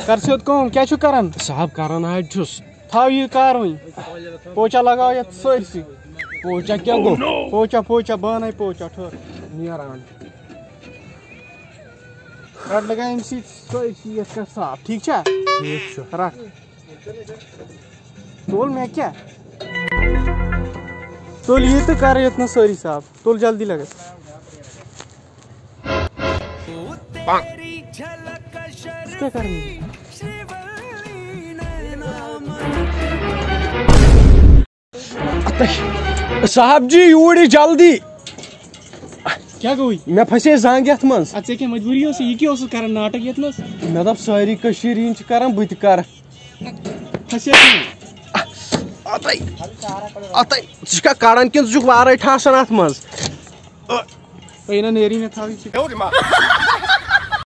कर सोद कौन क्या छु करन साहब करन आज छुस थाव ये कार वही पोचा लगाओ ये सरसी पोचा क्या गो पोचा बानाई पोचा ठोर नियरान रट लगा इनसी सरसी ये का साफ ठीक छा ठीक छु रट तोल मैं क्या तोल ये तो कर इतना सॉरी साहब तोल जल्दी लगे क्या करनी साहब जी यूड़ी जल्दी क्या गई मैं फसे जांग यथ मज अच्छा क्या मजबूरी हो ये क्या कर नाटक ये मे दप सारी कशीर हिंद कर बत कर फसे कड़न कि वारे ठासन अत मज नेरी में था